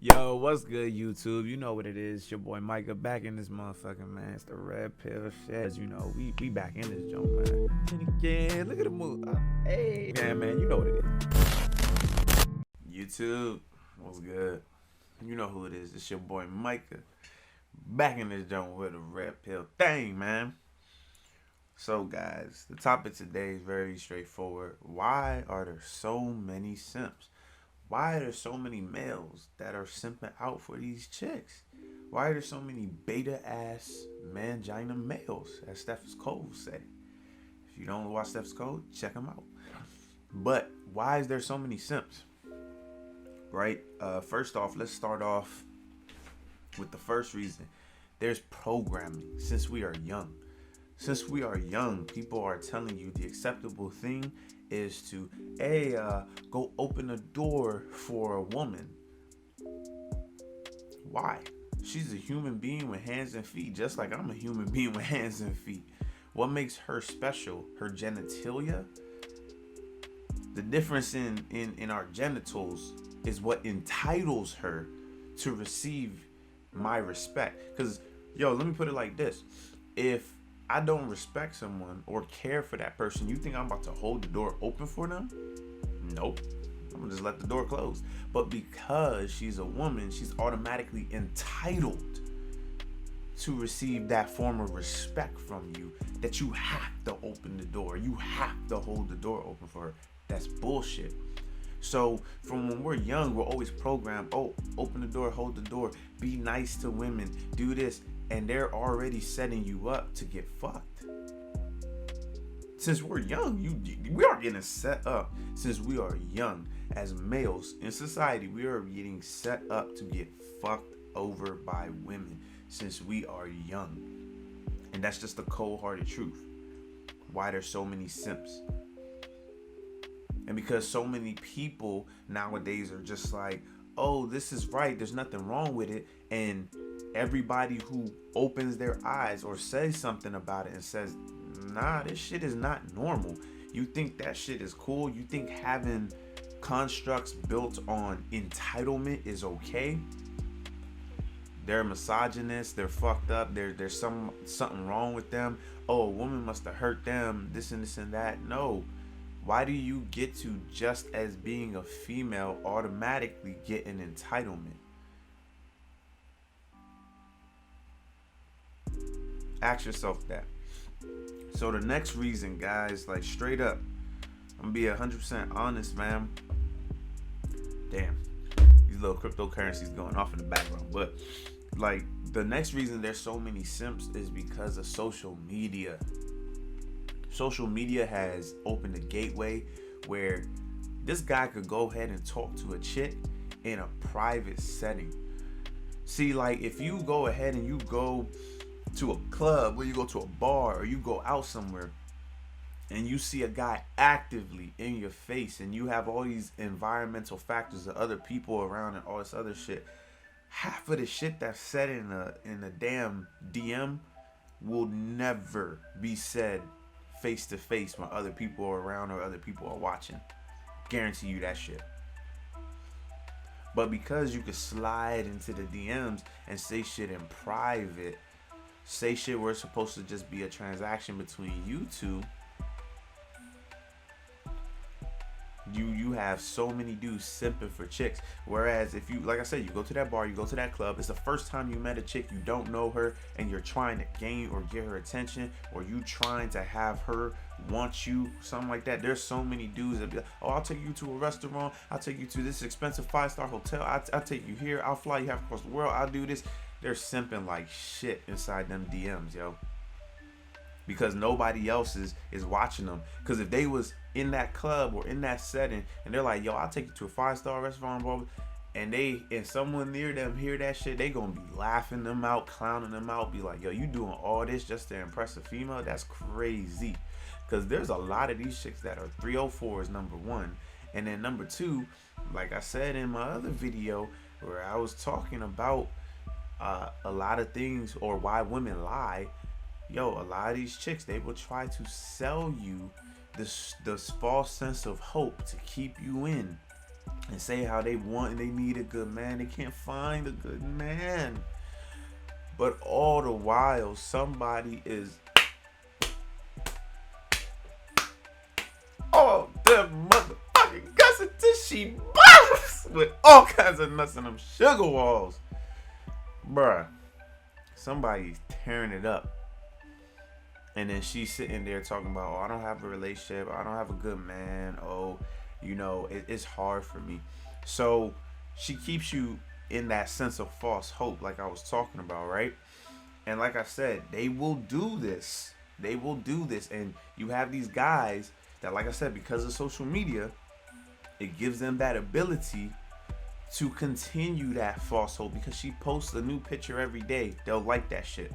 Yo, what's good, YouTube? You know what it is. Your boy Micah back in this motherfucking man. It's the red pill shit. As you know, we back in this joint, man. And again, look at the move. Hey, yeah, man, you know what it is. YouTube, what's good? You know who it is. It's your boy Micah back in this joint with a red pill thing, man. So, guys, the topic today is very straightforward. Why are there so many simps? Why are there so many males that are simping out for these chicks? Why are there so many beta ass mangina males, as Steph Cole say? If you don't watch Steph Cole, check him out. But why is there so many simps? Right? First off, let's start off with the first reason. There's programming since we are young. Since we are young, people are telling you the acceptable thing is to, go open a door for a woman. Why? She's a human being with hands and feet, just like I'm a human being with hands and feet. What makes her special? Her genitalia? The difference in our genitals is what entitles her to receive my respect. Because, let me put it like this. If I don't respect someone or care for that person, you think I'm about to hold the door open for them? Nope. I'm gonna just let the door close. But because she's a woman, she's automatically entitled to receive that form of respect from you, that you have to open the door. You have to hold the door open for her. That's bullshit. So from when we're young, we're always programmed, open the door, hold the door, be nice to women, do this. And they're already setting you up to get fucked. Since we're young, we are getting set up. Since we are young, as males in society, we are getting set up to get fucked over by women since we are young. And that's just the cold-hearted truth. Why there's so many simps. And because so many people nowadays are just like, oh, this is right, there's nothing wrong with it. And everybody who opens their eyes or says something about it and says, nah, this shit is not normal. You think that shit is cool? You think having constructs built on entitlement is okay? They're misogynist, they're fucked up, there's something wrong with them. Oh, a woman must have hurt them, this and this and that. No. Why do you get to, just as being a female, automatically get an entitlement? Ask yourself that. So the next reason, guys, like straight up, I'm gonna be 100% honest, man. Damn, these little cryptocurrencies going off in the background. But like the next reason there's so many simps is because of social media. Social media has opened a gateway where this guy could go ahead and talk to a chick in a private setting. See, like if you go ahead and you go to a club, or you go to a bar, or you go out somewhere and you see a guy actively in your face and you have all these environmental factors of other people around and all this other shit, half of the shit that's said in a damn DM will never be said face to face when other people are around or other people are watching. Guarantee you that shit. But because you could slide into the DMs and say shit in private, say shit where it's supposed to just be a transaction between you two, you have so many dudes simping for chicks. Whereas if you, like I said, you go to that bar, you go to that club, it's the first time you met a chick, you don't know her, and you're trying to gain or get her attention, or you trying to have her want you, something like that. There's so many dudes that be like, oh, I'll take you to a restaurant, I'll take you to this expensive 5-star hotel, I'll take you here, I'll fly you half across the world, I'll do this. They're simping like shit inside them DMs, yo. Because nobody else is watching them. Because if they was in that club or in that setting and they're like, yo, I'll take you to a 5-star restaurant, bro, and someone near them hear that shit, they gonna be laughing them out, clowning them out, be like, yo, you doing all this just to impress a female? That's crazy. Because there's a lot of these chicks that are 304s, number one. And then number two, like I said in my other video where I was talking about a lot of things, or why women lie. Yo, a lot of these chicks, they will try to sell you this false sense of hope to keep you in. and say how they want and they need a good man. They can't find a good man. But all the while, somebody is, oh, the motherfucking guts until she busts with all kinds of nuts in them sugar walls. Bruh, somebody's tearing it up. And then she's sitting there talking about, oh, I don't have a relationship. I don't have a good man. Oh, you know, it's hard for me. So she keeps you in that sense of false hope like I was talking about, right? And like I said, they will do this. They will do this. And you have these guys that, like I said, because of social media, it gives them that ability to continue that false hope, because she posts a new picture every day. They'll like that shit.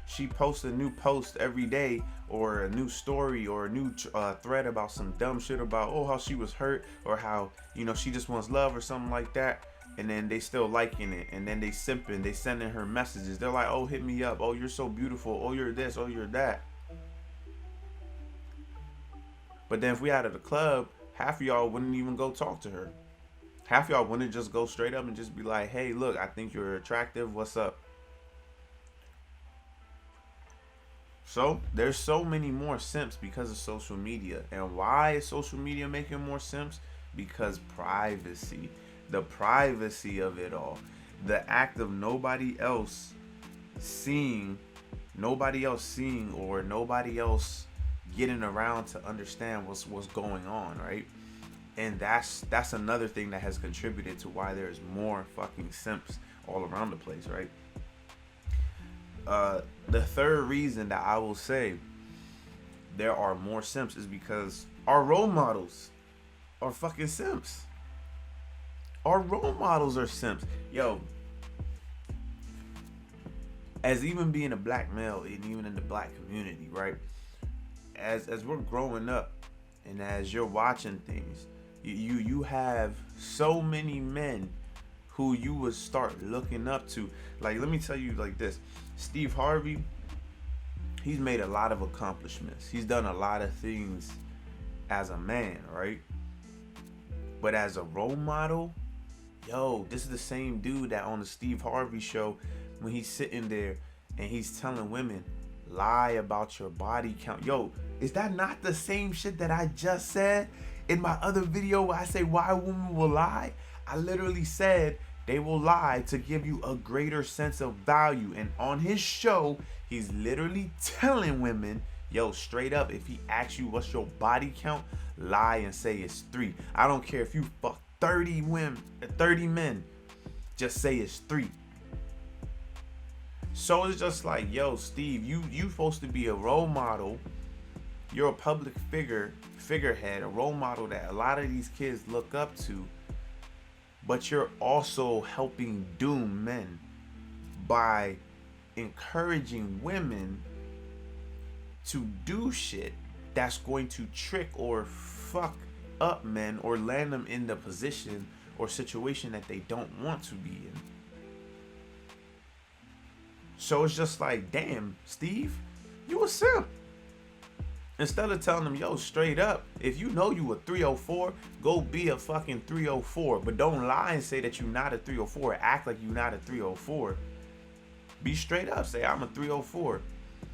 She posts a new post every day, or a new story, or a new thread about some dumb shit about, oh, how she was hurt, or how, you know, she just wants love or something like that. And then they still liking it, and then they simping, they sending her messages. They're like, oh, hit me up. Oh, you're so beautiful. Oh, you're this. Oh, you're that. But then if we out at the club, half of y'all wouldn't even go talk to her. Half of y'all wouldn't just go straight up and just be like, hey, look, I think you're attractive. What's up? So there's so many more simps because of social media. And why is social media making more simps? Because privacy. The privacy of it all. The act of nobody else seeing, or nobody else getting around to understand what's going on, right? And that's another thing that has contributed to why there's more fucking simps all around the place, right? The third reason that I will say there are more simps is because our role models are fucking simps. Our role models are simps. Yo, as even being a black male and even in the black community, right? As we're growing up and as you're watching things, you have so many men who you would start looking up to. Like, let me tell you like this. Steve Harvey, he's made a lot of accomplishments. He's done a lot of things as a man, right? But as a role model, yo, this is the same dude that on the Steve Harvey show, when he's sitting there and he's telling women, lie about your body count. Yo, is that not the same shit that I just said in my other video where I say why women will lie? I literally said they will lie to give you a greater sense of value. And on his show, he's literally telling women, yo, straight up, if he asks you what's your body count, lie and say it's 3. I don't care if you fuck 30 men, just say it's 3. So it's just like, yo, Steve, you supposed to be a role model. You're a public figurehead, a role model that a lot of these kids look up to. But you're also helping doom men by encouraging women to do shit that's going to trick or fuck up men or land them in the position or situation that they don't want to be in. So it's just like, damn, Steve, you a simp. Instead of telling them, yo, straight up, if you know you a 304, go be a fucking 304. But don't lie and say that you're not a 304. Act like you're not a 304. Be straight up. Say, I'm a 304.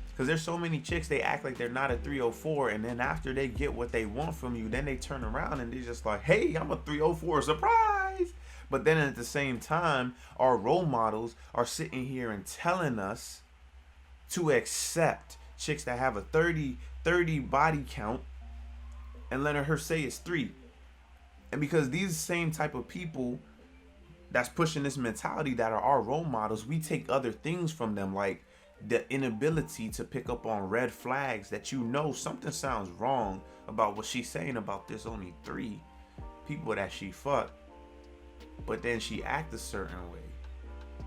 Because there's so many chicks, they act like they're not a 304. And then after they get what they want from you, then they turn around and they're just like, hey, I'm a 304. Surprise. But then at the same time, our role models are sitting here and telling us to accept chicks that have a 30 body count and letting her say it's 3. And because these same type of people that's pushing this mentality that are our role models, we take other things from them, like the inability to pick up on red flags that, you know, something sounds wrong about what she's saying about there's only 3 people that she fucked, but then she act a certain way.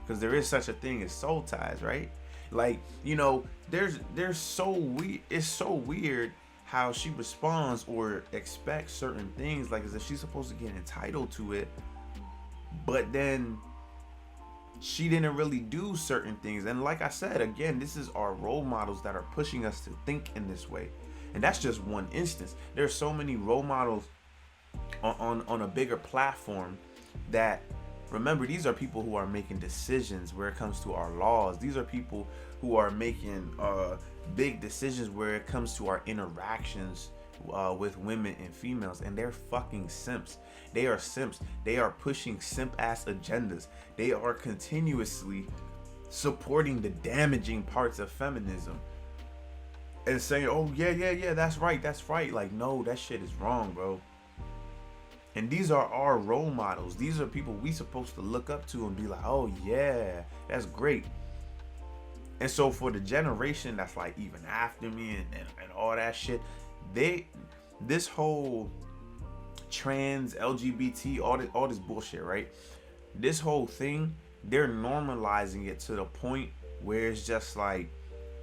Because there is such a thing as soul ties, right? Like, you know, there's so weird. It's so weird how she responds or expects certain things, like as if she's supposed to get entitled to it, but then she didn't really do certain things. And like I said, again, this is our role models that are pushing us to think in this way. And that's just one instance. There's so many role models on a bigger platform. That, remember, these are people who are making decisions where it comes to our laws. These are people who are making big decisions where it comes to our interactions with women and females, and they're fucking simps. They are simps. They are pushing simp ass agendas. They are continuously supporting the damaging parts of feminism and saying, oh yeah, that's right. Like, no, that shit is wrong, bro. And these are our role models. These are people we supposed to look up to and be like, oh yeah, that's great. And so for the generation that's like even after me and all that shit, this whole trans, LGBT, all this bullshit, right? This whole thing, they're normalizing it to the point where it's just like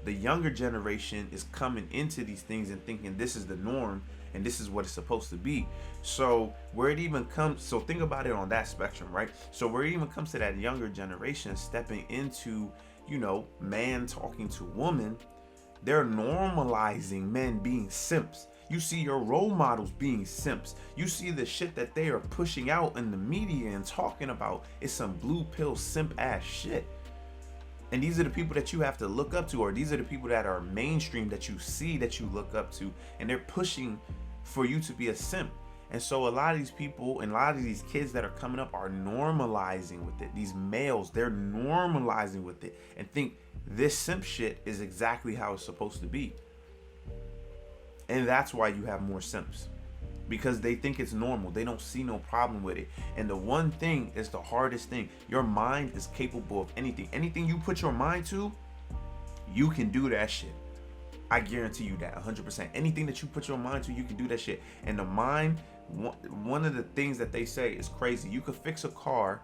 the younger generation is coming into these things and thinking this is the norm and this is what it's supposed to be. So where it even comes, so think about it on that spectrum, right? So where it even comes to that younger generation stepping into, you know, man talking to woman, they're normalizing men being simps. You see your role models being simps. You see the shit that they are pushing out in the media and talking about is some blue pill simp ass shit. And these are the people that you have to look up to, or these are the people that are mainstream that you see, that you look up to, and they're pushing for you to be a simp. And so a lot of these people and a lot of these kids that are coming up are normalizing with it. These males, they're normalizing with it and think this simp shit is exactly how it's supposed to be. And that's why you have more simps, because they think it's normal. They don't see no problem with it. And the one thing is the hardest thing. Your mind is capable of anything. Anything you put your mind to, you can do that shit. I guarantee you that 100%. Anything that you put your mind to, you can do that shit. And the mind, one of the things that they say is crazy. You could fix a car,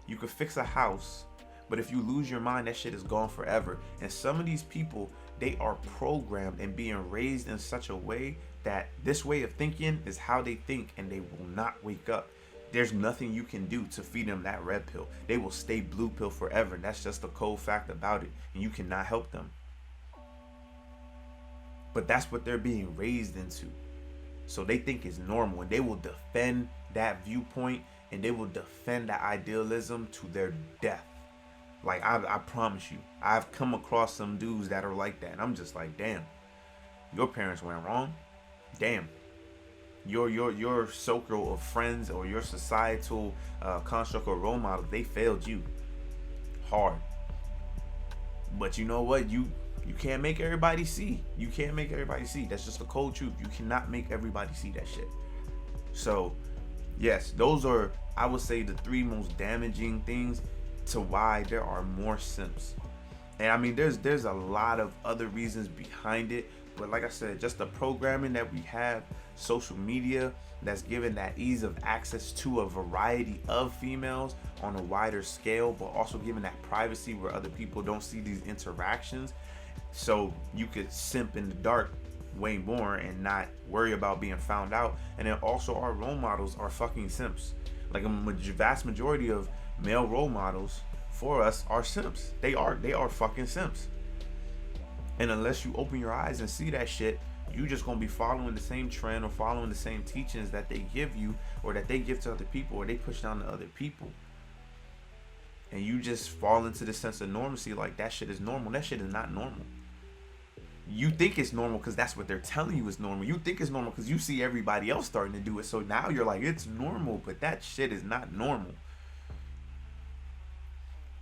you could fix a house, but if you lose your mind, that shit is gone forever. And some of these people, they are programmed and being raised in such a way that this way of thinking is how they think, and they will not wake up. There's nothing you can do to feed them that red pill. They will stay blue pill forever, and that's just the cold fact about it, and you cannot help them. But that's what they're being raised into. So they think it's normal, and they will defend that viewpoint, and they will defend that idealism to their death. Like, I promise you, I've come across some dudes that are like that, and I'm just like, damn, your parents went wrong. Damn, your circle of friends or your societal construct or role model, they failed you hard. But you know what? You can't make everybody see. You can't make everybody see. That's just the cold truth. You cannot make everybody see that shit. So, yes, those are, I would say, the three most damaging things to why there are more simps. And I mean, there's a lot of other reasons behind it. But like I said, just the programming that we have, social media that's given that ease of access to a variety of females on a wider scale, but also giving that privacy where other people don't see these interactions. So you could simp in the dark way more and not worry about being found out. And then also our role models are fucking simps. Like a vast majority of male role models for us are simps. They are fucking simps. And unless you open your eyes and see that shit, you just gonna be following the same trend or following the same teachings that they give you, or that they give to other people, or they push down to other people. And you just fall into this sense of normalcy, like that shit is normal. That shit is not normal. You think it's normal because that's what they're telling you is normal. You think it's normal because you see everybody else starting to do it. So now you're like, it's normal, but that shit is not normal.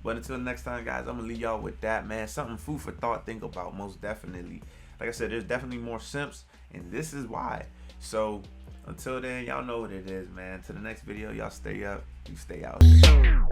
But until next time, guys, I'm going to leave y'all with that, man. Something food for thought, think about, most definitely. Like I said, there's definitely more simps, and this is why. So until then, y'all know what it is, man. To the next video, y'all stay up. You stay out here.